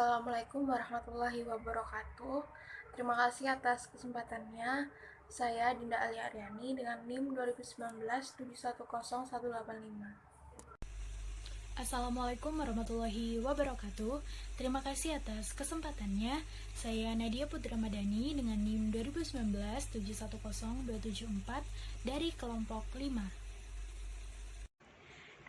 Assalamualaikum warahmatullahi wabarakatuh. Terima kasih atas kesempatannya. Saya Dinda Ali Aryani dengan NIM 2019 710185. Assalamualaikum warahmatullahi wabarakatuh. Terima kasih atas kesempatannya. Saya Nadia Putra Madani dengan NIM 2019 710274 dari kelompok 5.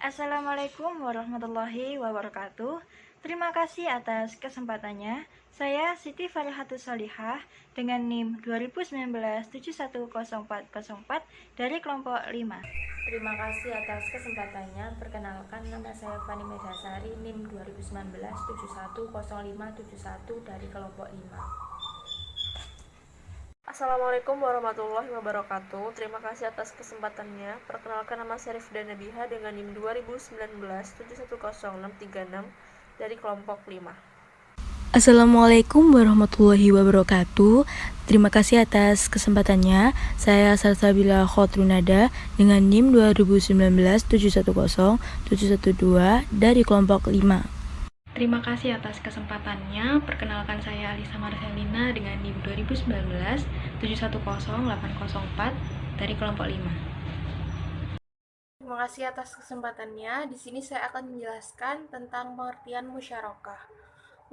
Assalamualaikum warahmatullahi wabarakatuh. Terima kasih atas kesempatannya. Saya Siti Farihatus Salihah dengan NIM 2019 710404 dari kelompok 5. Terima kasih atas kesempatannya. Perkenalkan, nama saya Fani Medasari, NIM 2019 710571 dari kelompok 5. Assalamualaikum warahmatullahi wabarakatuh. Terima kasih atas kesempatannya. Perkenalkan, nama saya Rifda Nabiha dengan NIM 2019 710636 dari kelompok 5. Assalamualaikum warahmatullahi wabarakatuh. Terima kasih atas kesempatannya. Saya Salsabila Khotrunada dengan NIM 2019 710712 dari kelompok 5. Terima kasih atas kesempatannya. Perkenalkan, saya Alisa Marcelina dengan NIM 2019 710804 dari kelompok 5. Terima kasih atas kesempatannya. Di sini saya akan menjelaskan tentang pengertian musyarakah.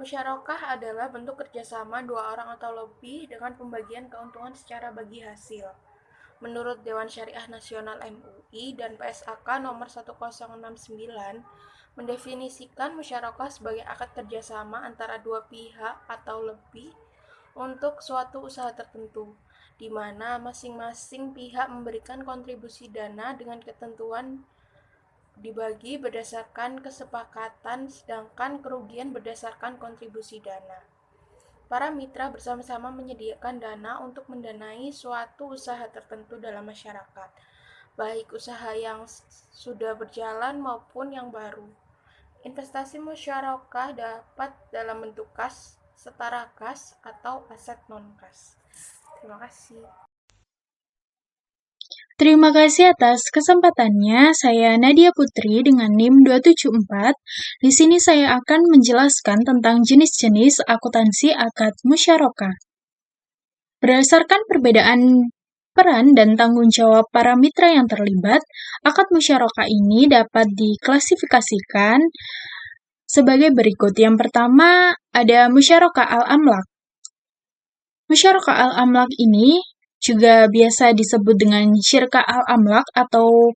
Musyarakah adalah bentuk kerjasama dua orang atau lebih dengan pembagian keuntungan secara bagi hasil. Menurut Dewan Syariah Nasional MUI dan PSAK nomor 1069, mendefinisikan musyarakah sebagai akad kerjasama antara dua pihak atau lebih untuk suatu usaha tertentu, di mana masing-masing pihak memberikan kontribusi dana dengan ketentuan dibagi berdasarkan kesepakatan, sedangkan kerugian berdasarkan kontribusi dana. Para mitra bersama-sama menyediakan dana untuk mendanai suatu usaha tertentu dalam masyarakat, baik usaha yang sudah berjalan maupun yang baru. Investasi musyarakah dapat dalam bentuk kas, setara kas, atau aset non-kas. Terima kasih. Terima kasih atas kesempatannya. Saya Nadia Putri dengan NIM 274. Di sini saya akan menjelaskan tentang jenis-jenis akuntansi akad musyarakah. Berdasarkan perbedaan peran dan tanggung jawab para mitra yang terlibat, akad musyarakah ini dapat diklasifikasikan sebagai berikut. Yang pertama, ada musyarakah al-amlak. Musyarakah al-amlak ini juga biasa disebut dengan syirka al-amlak atau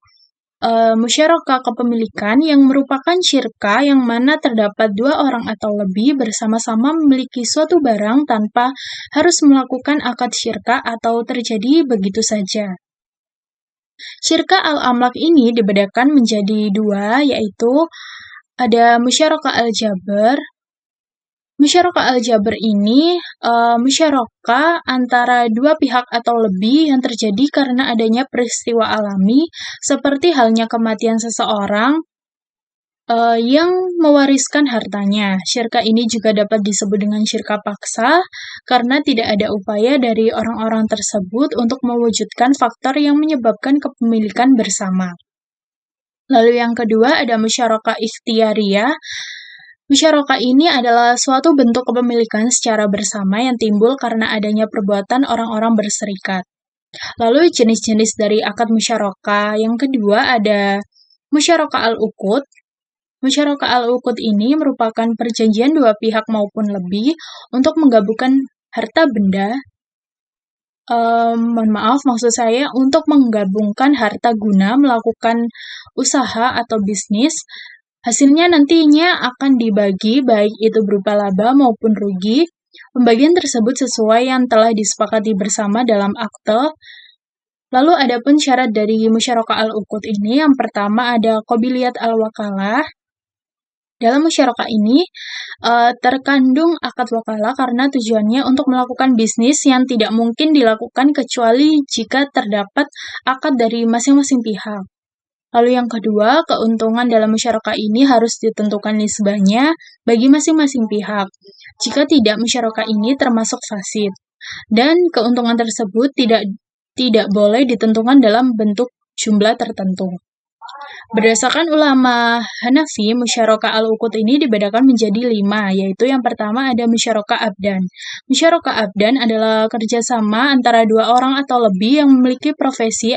musyarakah kepemilikan, yang merupakan syirka yang mana terdapat dua orang atau lebih bersama-sama memiliki suatu barang tanpa harus melakukan akad syirka atau terjadi begitu saja. Syirka al-amlak ini dibedakan menjadi dua, yaitu ada musyarakah al-jabr. Musyarakah al-jabr ini musyarakah antara dua pihak atau lebih yang terjadi karena adanya peristiwa alami, seperti halnya kematian seseorang yang mewariskan hartanya. Syirka ini juga dapat disebut dengan syirka paksa karena tidak ada upaya dari orang-orang tersebut untuk mewujudkan faktor yang menyebabkan kepemilikan bersama. Lalu yang kedua ada musyarakah ikhtiyariyah. Musyarakah ini adalah suatu bentuk kepemilikan secara bersama yang timbul karena adanya perbuatan orang-orang berserikat. Lalu jenis-jenis dari akad musyarakah yang kedua ada musyarakah al-uqud. Musyarakah al-uqud ini merupakan perjanjian dua pihak maupun lebih untuk menggabungkan harta benda. Maksud saya untuk menggabungkan harta guna melakukan usaha atau bisnis. Hasilnya nantinya akan dibagi, baik itu berupa laba maupun rugi. Pembagian tersebut sesuai yang telah disepakati bersama dalam akte. Lalu ada pun syarat dari musyarakah al-uqud ini. Yang pertama ada qabiliyat al-wakalah. Dalam musyarakah ini terkandung akad wakalah karena tujuannya untuk melakukan bisnis yang tidak mungkin dilakukan kecuali jika terdapat akad dari masing-masing pihak. Lalu yang kedua, keuntungan dalam musyarakah ini harus ditentukan nisbahnya bagi masing-masing pihak. Jika tidak, musyarakah ini termasuk fasid. Dan keuntungan tersebut tidak boleh ditentukan dalam bentuk jumlah tertentu. Berdasarkan ulama Hanafi, musyarakah al-uqud ini dibedakan menjadi 5, yaitu yang pertama ada musyarakah abdan. Musyarakah abdan adalah kerjasama antara dua orang atau lebih yang memiliki profesi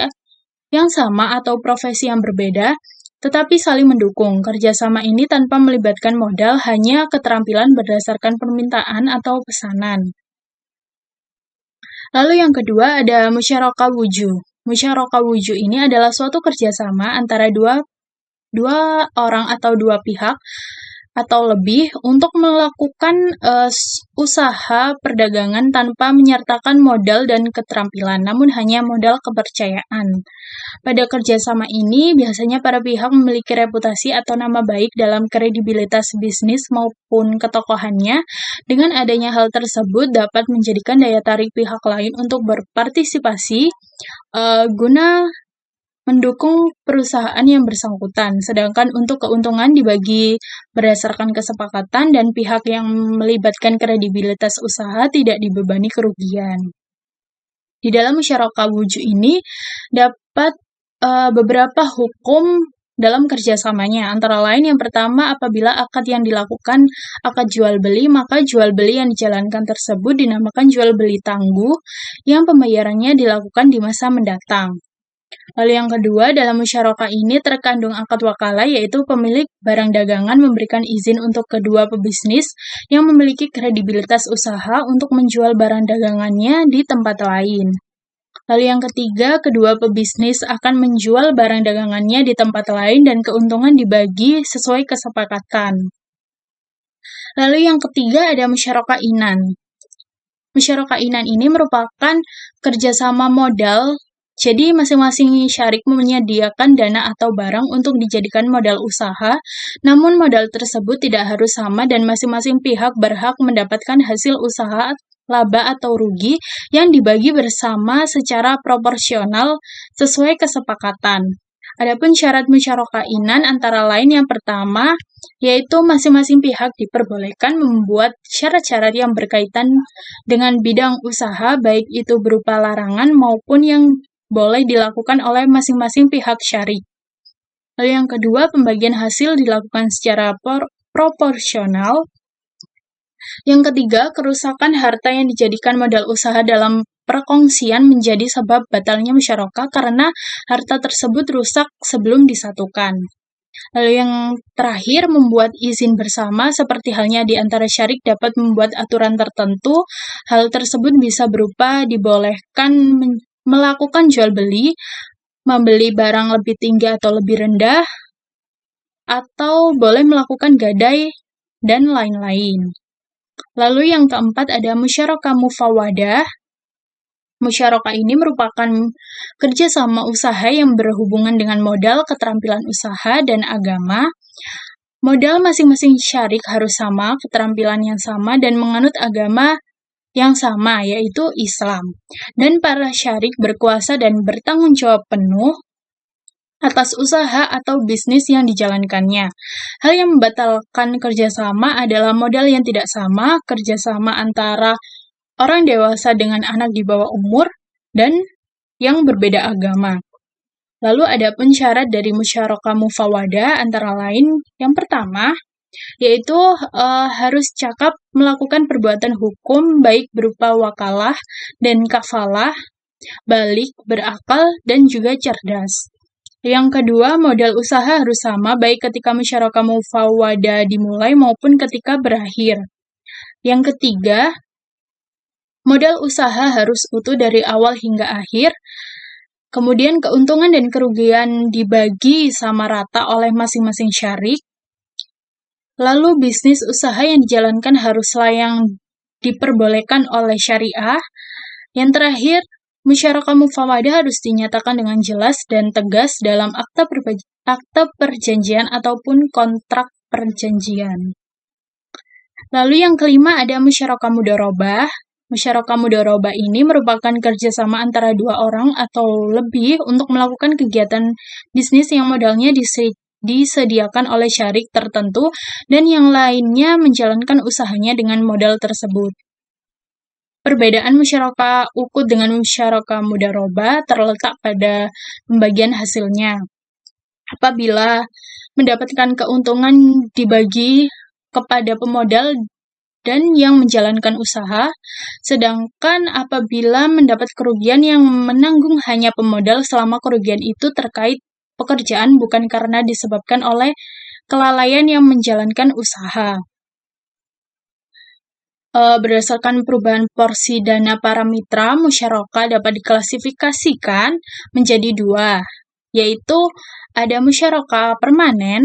yang sama atau profesi yang berbeda, tetapi saling mendukung. Kerjasama ini tanpa melibatkan modal, hanya keterampilan berdasarkan permintaan atau pesanan. Lalu yang kedua ada musyarakah wujuh. Musyarakah wujuh ini adalah suatu kerjasama antara dua orang atau dua pihak atau lebih untuk melakukan usaha perdagangan tanpa menyertakan modal dan keterampilan, namun hanya modal kepercayaan. Pada kerjasama ini, biasanya para pihak memiliki reputasi atau nama baik dalam kredibilitas bisnis maupun ketokohannya. Dengan adanya hal tersebut dapat menjadikan daya tarik pihak lain untuk berpartisipasi guna mendukung perusahaan yang bersangkutan, sedangkan untuk keuntungan dibagi berdasarkan kesepakatan dan pihak yang melibatkan kredibilitas usaha tidak dibebani kerugian. Di dalam musyarakah wujuh ini dapat beberapa hukum dalam kerjasamanya, antara lain yang pertama, apabila akad yang dilakukan akad jual beli, maka jual beli yang dijalankan tersebut dinamakan jual beli tangguh yang pembayarannya dilakukan di masa mendatang. Lalu yang kedua, dalam musyarakah ini terkandung akad wakalah, yaitu pemilik barang dagangan memberikan izin untuk kedua pebisnis yang memiliki kredibilitas usaha untuk menjual barang dagangannya di tempat lain. Lalu yang ketiga, kedua pebisnis akan menjual barang dagangannya di tempat lain dan keuntungan dibagi sesuai kesepakatan. Lalu yang ketiga ada musyarakah inan. Musyarakah inan ini merupakan kerjasama modal. Jadi masing-masing syarik menyediakan dana atau barang untuk dijadikan modal usaha, namun modal tersebut tidak harus sama dan masing-masing pihak berhak mendapatkan hasil usaha laba atau rugi yang dibagi bersama secara proporsional sesuai kesepakatan. Adapun syarat musyarakah inan antara lain yang pertama, yaitu masing-masing pihak diperbolehkan membuat syarat-syarat yang berkaitan dengan bidang usaha, baik itu berupa larangan maupun yang boleh dilakukan oleh masing-masing pihak syarik. Lalu yang kedua, pembagian hasil dilakukan secara proporsional. Yang ketiga, kerusakan harta yang dijadikan modal usaha dalam perkongsian menjadi sebab batalnya musyarakah karena harta tersebut rusak sebelum disatukan. Lalu yang terakhir, membuat izin bersama, seperti halnya di antara syarik dapat membuat aturan tertentu. Hal tersebut bisa berupa dibolehkan melakukan jual beli, membeli barang lebih tinggi atau lebih rendah, atau boleh melakukan gadai, dan lain-lain. Lalu yang keempat ada musyarakah mufawadah. Musyarakah ini merupakan kerjasama usaha yang berhubungan dengan modal, keterampilan usaha, dan agama. Modal masing-masing syarik harus sama, keterampilan yang sama, dan menganut agama yang sama, yaitu Islam. Dan para syarik berkuasa dan bertanggung jawab penuh atas usaha atau bisnis yang dijalankannya. Hal yang membatalkan kerjasama adalah modal yang tidak sama, kerjasama antara orang dewasa dengan anak di bawah umur, dan yang berbeda agama. Lalu ada pun syarat dari musyarakah mufawadah antara lain yang pertama, yaitu harus cakap melakukan perbuatan hukum baik berupa wakalah dan kafalah, balik, berakal, dan juga cerdas. Yang kedua, modal usaha harus sama baik ketika musyarakah mufawadah dimulai maupun ketika berakhir. Yang ketiga, modal usaha harus utuh dari awal hingga akhir. Kemudian keuntungan dan kerugian dibagi sama rata oleh masing-masing syarik. Lalu bisnis usaha yang dijalankan haruslah yang diperbolehkan oleh syariah. Yang terakhir, musyarakah mufawadah harus dinyatakan dengan jelas dan tegas dalam akta perjanjian ataupun kontrak perjanjian. Lalu yang kelima ada musyarakah mudharabah. Musyarakah mudharabah ini merupakan kerjasama antara dua orang atau lebih untuk melakukan kegiatan bisnis yang modalnya disediakan oleh syarik tertentu dan yang lainnya menjalankan usahanya dengan modal tersebut. Perbedaan musyarakah uqud dengan musyarakah mudharabah terletak pada pembagian hasilnya. apabila mendapatkan keuntungan dibagi kepada pemodal dan yang menjalankan usaha, sedangkan apabila mendapat kerugian yang menanggung hanya pemodal selama kerugian itu terkait pekerjaan bukan karena disebabkan oleh kelalaian yang menjalankan usaha. Berdasarkan perubahan porsi dana para mitra, musyarakah dapat diklasifikasikan menjadi dua, yaitu ada musyarakah permanen,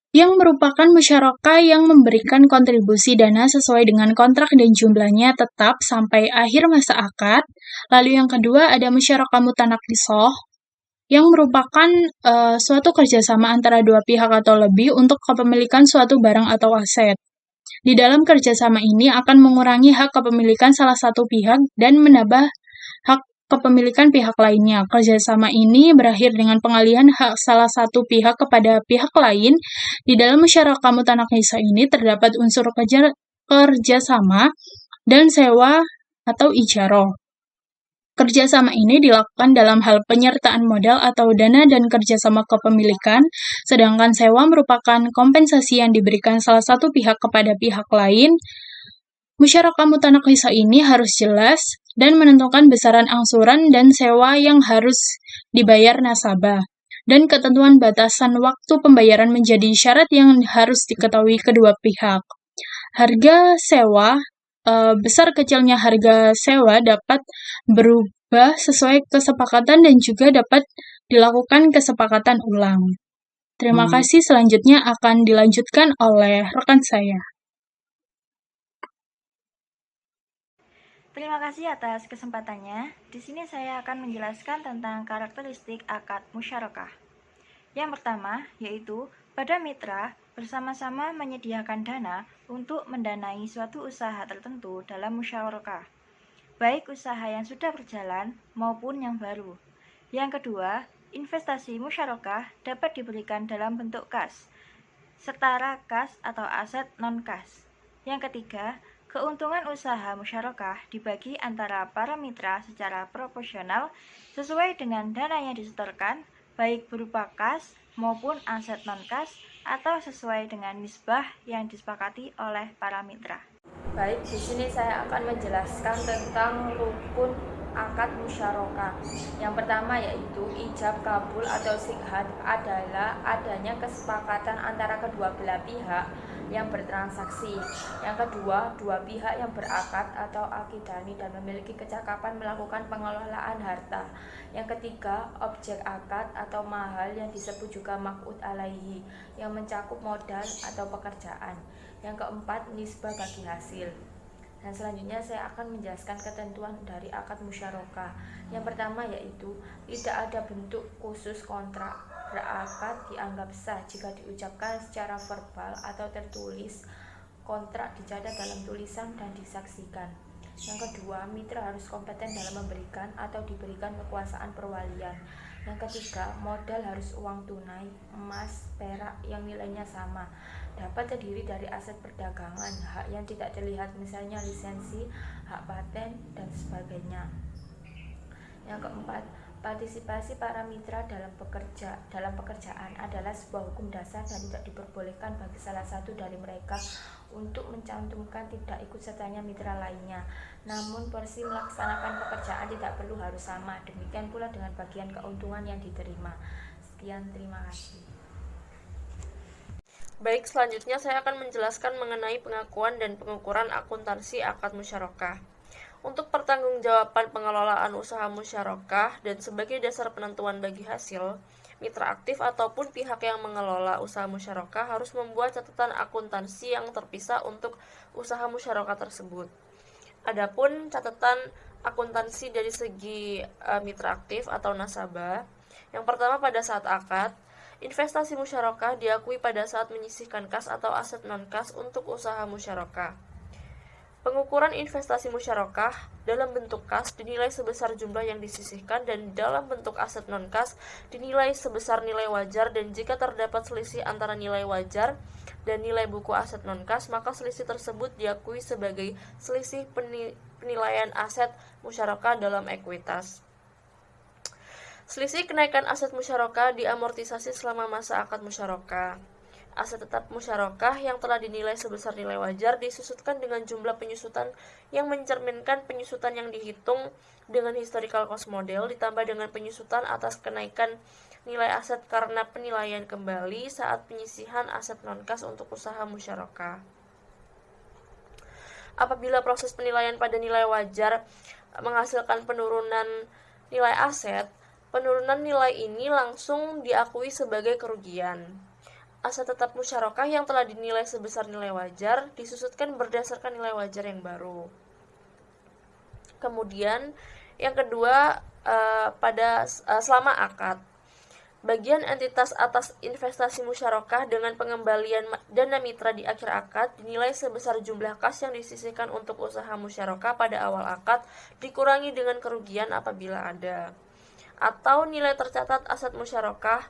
yang merupakan musyarakah yang memberikan kontribusi dana sesuai dengan kontrak dan jumlahnya tetap sampai akhir masa akad. Lalu yang kedua ada musyarakah mutanaqishoh, yang merupakan suatu kerjasama antara dua pihak atau lebih untuk kepemilikan suatu barang atau aset. Di dalam kerjasama ini akan mengurangi hak kepemilikan salah satu pihak dan menambah hak kepemilikan pihak lainnya. Kerjasama ini berakhir dengan pengalihan hak salah satu pihak kepada pihak lain. Di dalam musyarakah mutanaqishoh ini terdapat unsur kerjasama dan sewa atau ijaroh. Kerjasama ini dilakukan dalam hal penyertaan modal atau dana dan kerjasama kepemilikan, sedangkan sewa merupakan kompensasi yang diberikan salah satu pihak kepada pihak lain. Musyarakah mutanaqishoh ini harus jelas dan menentukan besaran angsuran dan sewa yang harus dibayar nasabah. Dan ketentuan batasan waktu pembayaran menjadi syarat yang harus diketahui kedua pihak. Harga sewa besar kecilnya harga sewa dapat berubah sesuai kesepakatan dan juga dapat dilakukan kesepakatan ulang. Terima kasih, selanjutnya akan dilanjutkan oleh rekan saya. Terima kasih atas kesempatannya. Di sini saya akan menjelaskan tentang karakteristik akad musyarakah. Yang pertama yaitu pada mitra bersama-sama menyediakan dana untuk mendanai suatu usaha tertentu dalam musyarakah, baik usaha yang sudah berjalan maupun yang baru. Yang kedua, investasi musyarakah dapat diberikan dalam bentuk kas, setara kas atau aset non-kas. Yang ketiga, keuntungan usaha musyarakah dibagi antara para mitra secara proporsional sesuai dengan dana yang disetorkan, baik berupa kas maupun aset non-kas atau sesuai dengan nisbah yang disepakati oleh para mitra. Baik, di sini saya akan menjelaskan tentang rukun akad musyarakah. Yang pertama yaitu ijab kabul atau sighah adalah adanya kesepakatan antara kedua belah pihak yang bertransaksi. Yang kedua, dua pihak yang berakad atau akidani dan memiliki kecakapan melakukan pengelolaan harta. Yang ketiga, objek akad atau mahal yang disebut juga maq'ud alaihi yang mencakup modal atau pekerjaan. Yang keempat, nisbah bagi hasil. Dan selanjutnya saya akan menjelaskan ketentuan dari akad musyarakah. Yang pertama yaitu tidak ada bentuk khusus kontrak. Berakad dianggap sah jika diucapkan secara verbal atau tertulis. Kontrak dicatat dalam tulisan dan disaksikan. Yang kedua, mitra harus kompeten dalam memberikan atau diberikan kekuasaan perwalian. Yang ketiga, modal harus uang tunai, emas, perak yang nilainya sama. Dapat terdiri dari aset perdagangan, hak yang tidak terlihat misalnya lisensi, hak paten, dan sebagainya. Yang keempat, partisipasi para mitra dalam pekerjaan adalah sebuah hukum dasar dan tidak diperbolehkan bagi salah satu dari mereka untuk mencantumkan tidak ikut sertanya mitra lainnya. Namun porsi melaksanakan pekerjaan tidak perlu harus sama. Demikian pula dengan bagian keuntungan yang diterima. Sekian, terima kasih. Baik, selanjutnya saya akan menjelaskan mengenai pengakuan dan pengukuran akuntansi akad musyarakah. Untuk pertanggungjawaban pengelolaan usaha musyarakah dan sebagai dasar penentuan bagi hasil, mitra aktif ataupun pihak yang mengelola usaha musyarakah harus membuat catatan akuntansi yang terpisah untuk usaha musyarakah tersebut. Adapun catatan akuntansi dari segi mitra aktif atau nasabah, yang pertama pada saat akad, investasi musyarakah diakui pada saat menyisihkan kas atau aset non-kas untuk usaha musyarakah. Pengukuran investasi musyarakah dalam bentuk kas dinilai sebesar jumlah yang disisihkan dan dalam bentuk aset non-kas dinilai sebesar nilai wajar, dan jika terdapat selisih antara nilai wajar dan nilai buku aset non-kas, maka selisih tersebut diakui sebagai selisih penilaian aset musyarakah dalam ekuitas. Selisih kenaikan aset musyarakah diamortisasi selama masa akad musyarakah. Aset tetap musyarakah yang telah dinilai sebesar nilai wajar disusutkan dengan jumlah penyusutan yang mencerminkan penyusutan yang dihitung dengan historical cost model ditambah dengan penyusutan atas kenaikan nilai aset karena penilaian kembali saat penyisihan aset non-kas untuk usaha musyarakah. Apabila proses penilaian pada nilai wajar menghasilkan penurunan nilai aset, penurunan nilai ini langsung diakui sebagai kerugian. Aset tetap musyarakah yang telah dinilai sebesar nilai wajar disusutkan berdasarkan nilai wajar yang baru. Kemudian yang kedua, selama akad, bagian entitas atas investasi musyarakah dengan pengembalian dana mitra di akhir akad dinilai sebesar jumlah kas yang disisihkan untuk usaha musyarakah pada awal akad dikurangi dengan kerugian apabila ada, atau nilai tercatat aset musyarakah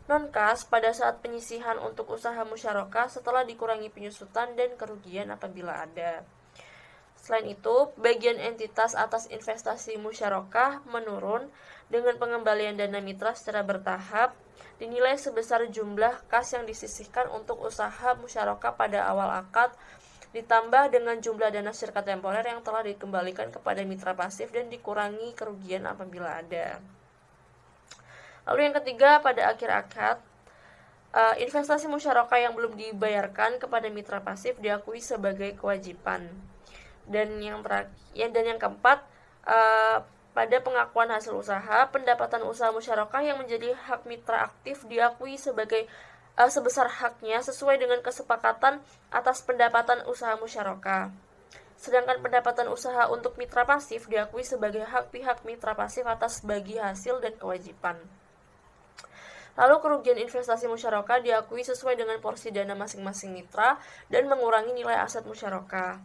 non-kas pada saat penyisihan untuk usaha musyarakah setelah dikurangi penyusutan dan kerugian apabila ada. Selain itu, bagian entitas atas investasi musyarakah menurun dengan pengembalian dana mitra secara bertahap dinilai sebesar jumlah kas yang disisihkan untuk usaha musyarakah pada awal akad ditambah dengan jumlah dana syirka temporer yang telah dikembalikan kepada mitra pasif dan dikurangi kerugian apabila ada. Lalu yang ketiga, pada akhir akad, investasi musyarakah yang belum dibayarkan kepada mitra pasif diakui sebagai kewajiban. Dan yang keempat, pada pengakuan hasil usaha, pendapatan usaha musyarakah yang menjadi hak mitra aktif diakui sebagai sebesar haknya sesuai dengan kesepakatan atas pendapatan usaha musyarakah. Sedangkan pendapatan usaha untuk mitra pasif diakui sebagai hak pihak mitra pasif atas bagi hasil dan kewajiban. Lalu kerugian investasi musyarakah diakui sesuai dengan porsi dana masing-masing mitra dan mengurangi nilai aset musyarakah.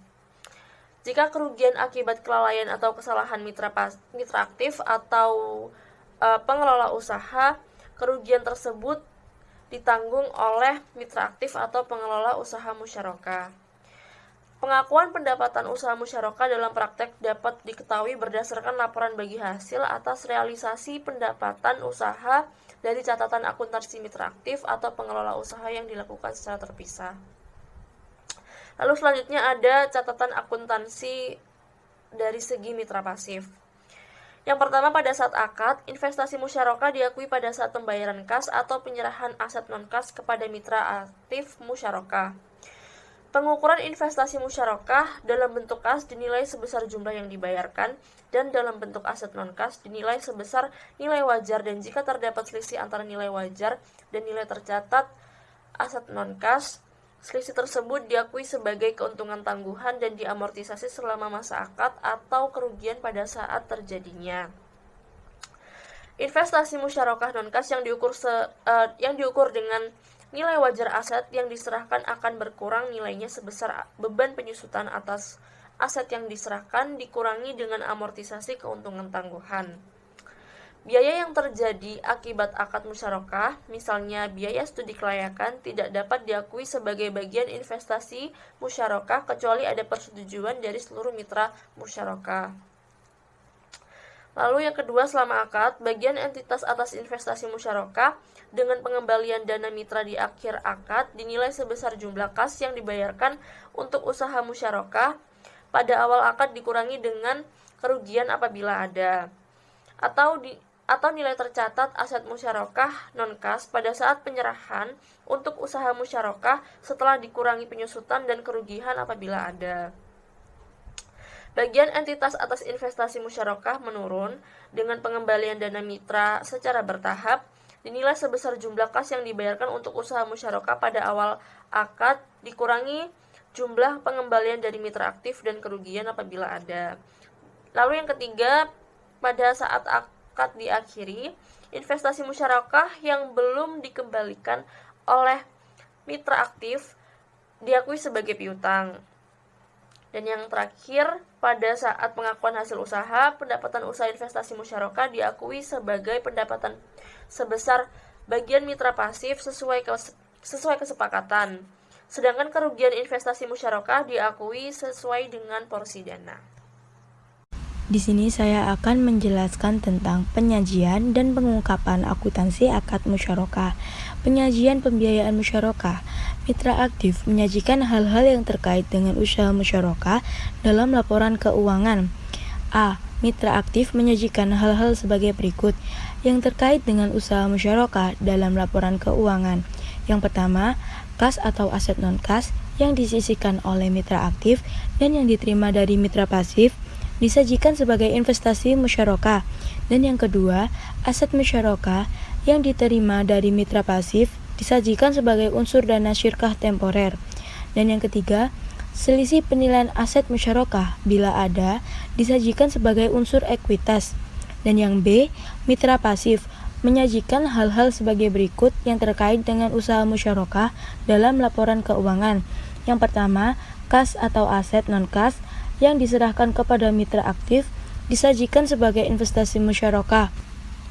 Jika kerugian akibat kelalaian atau kesalahan mitra aktif atau pengelola usaha, kerugian tersebut ditanggung oleh mitra aktif atau pengelola usaha musyarakah. Pengakuan pendapatan usaha musyarakah dalam praktek dapat diketahui berdasarkan laporan bagi hasil atas realisasi pendapatan usaha dari catatan akuntansi mitra aktif atau pengelola usaha yang dilakukan secara terpisah. Lalu selanjutnya ada catatan akuntansi dari segi mitra pasif. Yang pertama, pada saat akad, investasi musyarakah diakui pada saat pembayaran kas atau penyerahan aset non-kas kepada mitra aktif musyarakah. Pengukuran investasi musyarakah dalam bentuk kas dinilai sebesar jumlah yang dibayarkan dan dalam bentuk aset non-kas dinilai sebesar nilai wajar, dan jika terdapat selisih antara nilai wajar dan nilai tercatat aset non-kas, selisih tersebut diakui sebagai keuntungan tangguhan dan diamortisasi selama masa akad atau kerugian pada saat terjadinya. Investasi musyarakah non-kas yang diukur dengan nilai wajar aset yang diserahkan akan berkurang nilainya sebesar beban penyusutan atas aset yang diserahkan dikurangi dengan amortisasi keuntungan tangguhan. Biaya yang terjadi akibat akad musyarakah, misalnya biaya studi kelayakan, tidak dapat diakui sebagai bagian investasi musyarakah kecuali ada persetujuan dari seluruh mitra musyarakah. Lalu yang kedua, selama akad, bagian entitas atas investasi musyarakah dengan pengembalian dana mitra di akhir akad dinilai sebesar jumlah kas yang dibayarkan untuk usaha musyarakah pada awal akad dikurangi dengan kerugian apabila ada, atau nilai tercatat aset musyarakah non-kas pada saat penyerahan untuk usaha musyarakah setelah dikurangi penyusutan dan kerugian apabila ada. Bagian entitas atas investasi musyarakah menurun dengan pengembalian dana mitra secara bertahap dinilai sebesar jumlah kas yang dibayarkan untuk usaha musyarakah pada awal akad dikurangi jumlah pengembalian dari mitra aktif dan kerugian apabila ada. Lalu yang ketiga, pada saat akad diakhiri, investasi musyarakah yang belum dikembalikan oleh mitra aktif diakui sebagai piutang. Dan yang terakhir, pada saat pengakuan hasil usaha, pendapatan usaha investasi musyarakah diakui sebagai pendapatan sebesar bagian mitra pasif sesuai kesepakatan. Sedangkan kerugian investasi musyarakah diakui sesuai dengan porsi dana. Di sini saya akan menjelaskan tentang penyajian dan pengungkapan akuntansi akad musyarakah. Penyajian pembiayaan musyarakah. Mitra aktif menyajikan hal-hal yang terkait dengan usaha musyarakah dalam laporan keuangan. A. Mitra aktif menyajikan hal-hal sebagai berikut yang terkait dengan usaha musyarakah dalam laporan keuangan. Yang pertama, kas atau aset non-kas yang disisihkan oleh mitra aktif dan yang diterima dari mitra pasif disajikan sebagai investasi musyarakah. Dan yang kedua, aset musyarakah yang diterima dari mitra pasif disajikan sebagai unsur dana syirkah temporer. Dan yang ketiga, selisih penilaian aset musyarakah bila ada disajikan sebagai unsur ekuitas. Dan yang B, mitra pasif menyajikan hal-hal sebagai berikut yang terkait dengan usaha musyarakah dalam laporan keuangan. Yang pertama, kas atau aset non-kas yang diserahkan kepada mitra aktif disajikan sebagai investasi musyarakah.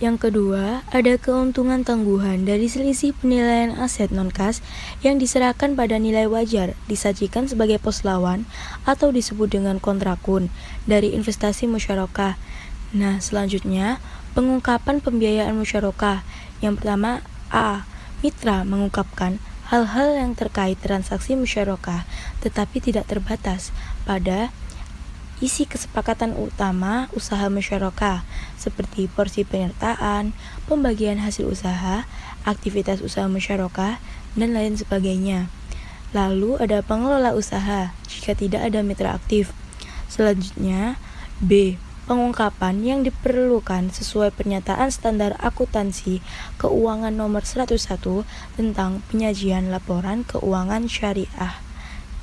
Yang kedua, ada keuntungan tangguhan dari selisih penilaian aset non-kas yang diserahkan pada nilai wajar disajikan sebagai pos lawan atau disebut dengan kontrakun dari investasi musyarakah. Nah, selanjutnya, pengungkapan pembiayaan musyarakah. Yang pertama, A. Mitra mengungkapkan hal-hal yang terkait transaksi musyarakah tetapi tidak terbatas pada isi kesepakatan utama usaha musyarakah seperti porsi penyertaan, pembagian hasil usaha, aktivitas usaha musyarakah, dan lain sebagainya. Lalu ada pengelola usaha jika tidak ada mitra aktif. Selanjutnya, B. Pengungkapan yang diperlukan sesuai pernyataan standar akuntansi keuangan nomor 101 tentang penyajian laporan keuangan syariah.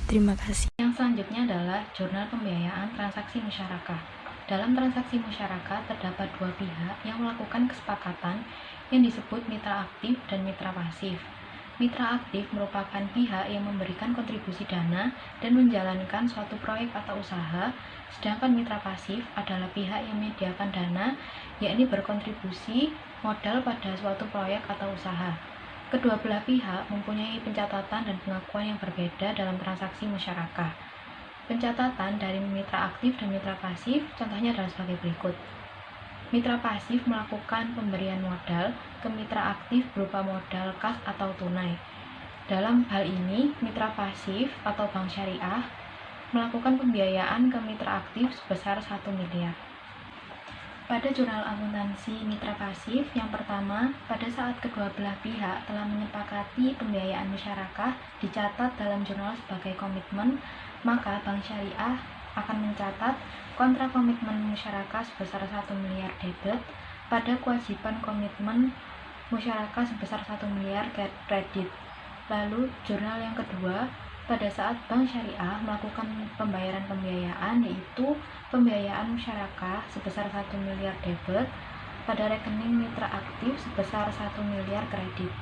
Terima kasih. Yang selanjutnya adalah jurnal pembiayaan transaksi musyarakah. Dalam transaksi musyarakah terdapat dua pihak yang melakukan kesepakatan yang disebut mitra aktif dan mitra pasif. Mitra aktif merupakan pihak yang memberikan kontribusi dana dan menjalankan suatu proyek atau usaha, sedangkan mitra pasif adalah pihak yang menyediakan dana, yakni berkontribusi modal pada suatu proyek atau usaha. Kedua belah pihak mempunyai pencatatan dan pengakuan yang berbeda dalam transaksi musyarakah. Pencatatan dari mitra aktif dan mitra pasif contohnya adalah sebagai berikut. Mitra pasif melakukan pemberian modal ke mitra aktif berupa modal kas atau tunai. Dalam hal ini, mitra pasif atau bank syariah melakukan pembiayaan ke mitra aktif sebesar 1 miliar. Pada jurnal akuntansi mitra pasif, yang pertama, pada saat kedua belah pihak telah menyepakati pembiayaan musyarakah dicatat dalam jurnal sebagai komitmen, maka bank syariah akan mencatat kontrak komitmen musyarakah sebesar 1 miliar debit pada kewajiban komitmen musyarakah sebesar 1 miliar kredit. Lalu, jurnal yang kedua, pada saat bank syariah melakukan pembayaran pembiayaan, yaitu pembiayaan musyarakah sebesar 1 miliar debit pada rekening mitra aktif sebesar 1 miliar kredit,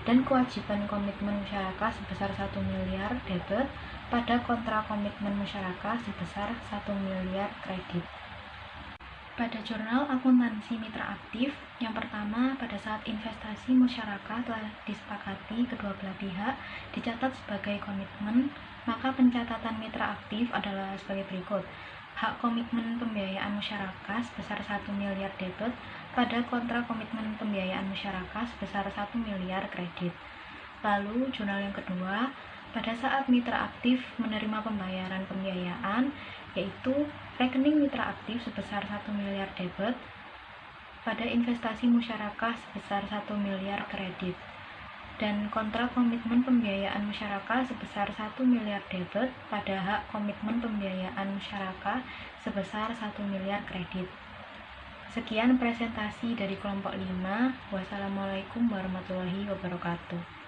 dan kewajiban komitmen musyarakah sebesar 1 miliar debit pada kontrak komitmen musyarakah sebesar 1 miliar kredit. Pada jurnal akuntansi mitra aktif, yang pertama, pada saat investasi musyarakah telah disepakati kedua belah pihak dicatat sebagai komitmen, maka pencatatan mitra aktif adalah sebagai berikut. Hak komitmen pembiayaan musyarakah sebesar 1 miliar debit pada kontrak komitmen pembiayaan musyarakah sebesar 1 miliar kredit. Lalu, jurnal yang kedua, pada saat mitra aktif menerima pembayaran pembiayaan, yaitu rekening mitra aktif sebesar 1 miliar debit pada investasi musyarakah sebesar 1 miliar kredit, dan kontrak komitmen pembiayaan musyarakah sebesar 1 miliar debit pada hak komitmen pembiayaan musyarakah sebesar 1 miliar kredit. Sekian presentasi dari kelompok 5. Wassalamualaikum warahmatullahi wabarakatuh.